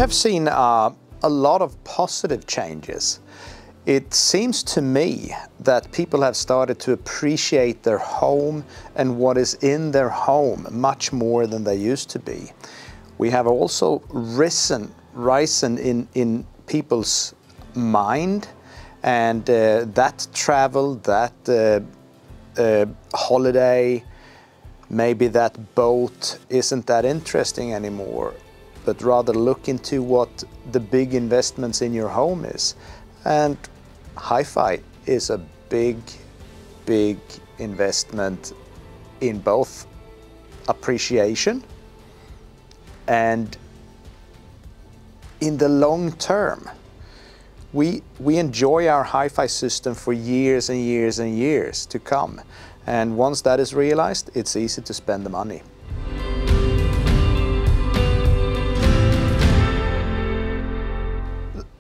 have seen a lot of positive changes. It seems to me that people have started to appreciate their home and what is in their home much more than they used to be. We have also risen in people's mind, and that travel, that holiday, maybe that boat isn't that interesting anymore, but rather look into what the big investments in your home is. And hi-fi is a big investment in both appreciation and in the long term. We enjoy our hi-fi system for years and years and years to come. And once that is realized, it's easy to spend the money.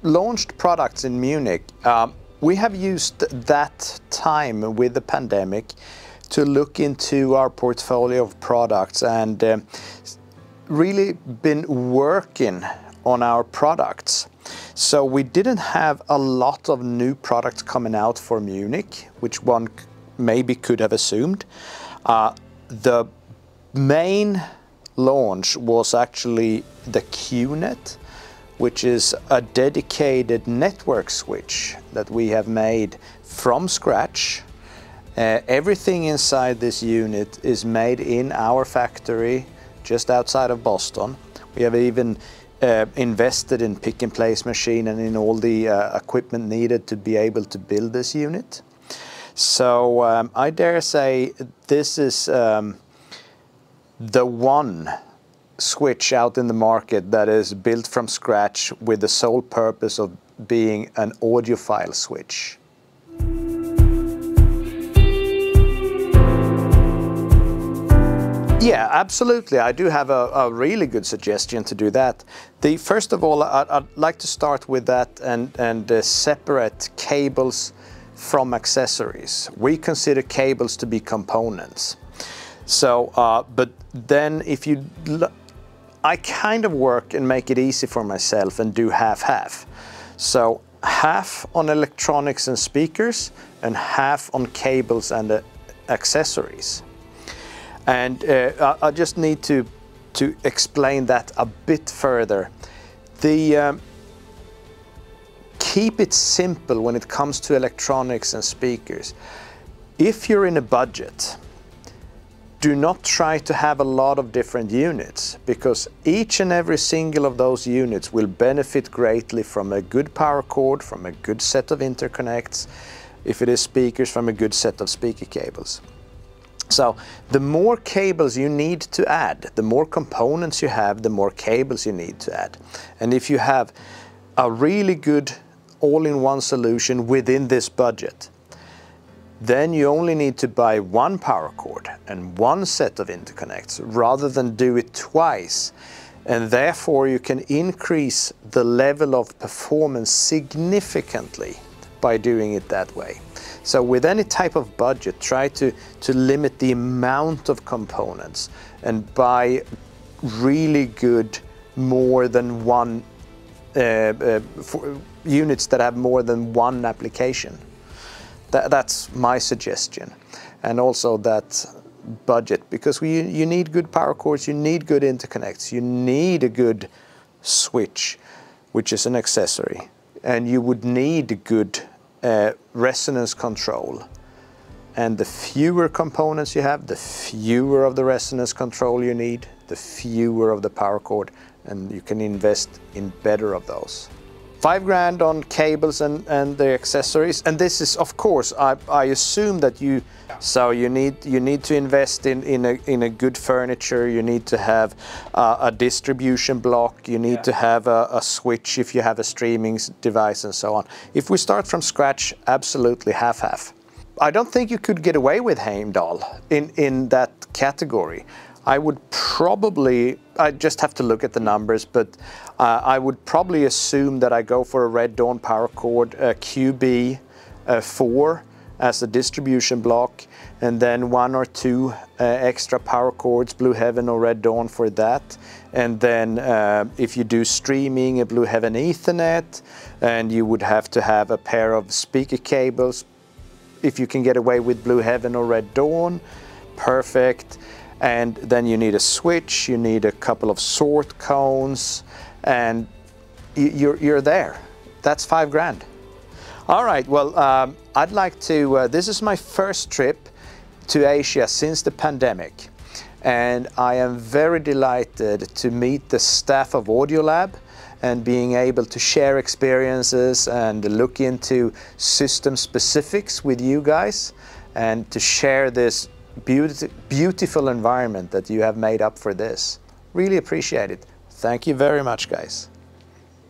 Launched products in Munich. We have used that time with the pandemic to look into our portfolio of products and really been working on our products. So we didn't have a lot of new products coming out for Munich, which one maybe could have assumed. The main launch was actually the QNET, which is a dedicated network switch that we have made from scratch. Everything inside this unit is made in our factory just outside of Boston. We have even invested in pick and place machine and in all the equipment needed to be able to build this unit. So I dare say this is the one switch out in the market that is built from scratch with the sole purpose of being an audiophile switch. Yeah, absolutely. I do have a really good suggestion to do that. First of all, I'd like to start with that and separate cables from accessories. We consider cables to be components. So, but then if you I kind of work and make it easy for myself and do half-half. So half on electronics and speakers and half on cables and accessories. And I just need to explain that a bit further. Keep it simple when it comes to electronics and speakers. If you're in a budget, do not try to have a lot of different units, because each and every single of those units will benefit greatly from a good power cord, from a good set of interconnects, if it is speakers, from a good set of speaker cables. So the more cables you need to add, the more components you have, the more cables you need to add. And if you have a really good all-in-one solution within this budget, then you only need to buy one power cord and one set of interconnects rather than do it twice. And therefore you can increase the level of performance significantly by doing it that way. So with any type of budget, try to limit the amount of components and buy really good more than one units that have more than one application. That's my suggestion. And also that budget, because you need good power cords, you need good interconnects, you need a good switch, which is an accessory, and you would need good resonance control. And the fewer components you have, the fewer of the resonance control you need, the fewer of the power cord, and you can invest in better of those. 5 grand on cables and the accessories, and this is, of course, I assume that you need to invest in a good furniture. You need to have a distribution block. You need to have a switch if you have a streaming device and so on. If we start from scratch, absolutely half-half. I don't think you could get away with Heimdall in that category. I would probably, I just have to look at the numbers, but I would probably assume that I go for a Red Dawn power cord, QB4, as a distribution block, and then 1 or 2 extra power cords, Blue Heaven or Red Dawn for that. And then if you do streaming, a Blue Heaven Ethernet, and you would have to have a pair of speaker cables. If you can get away with Blue Heaven or Red Dawn, perfect. And then you need a switch, you need a couple of sort cones, and you're there. That's 5 grand. All right, well, I'd like to, this is my first trip to Asia since the pandemic, and I am very delighted to meet the staff of Audiolab and being able to share experiences and look into system specifics with you guys, and to share this beautiful environment that you have made up for this. Really appreciate it. Thank you very much, guys.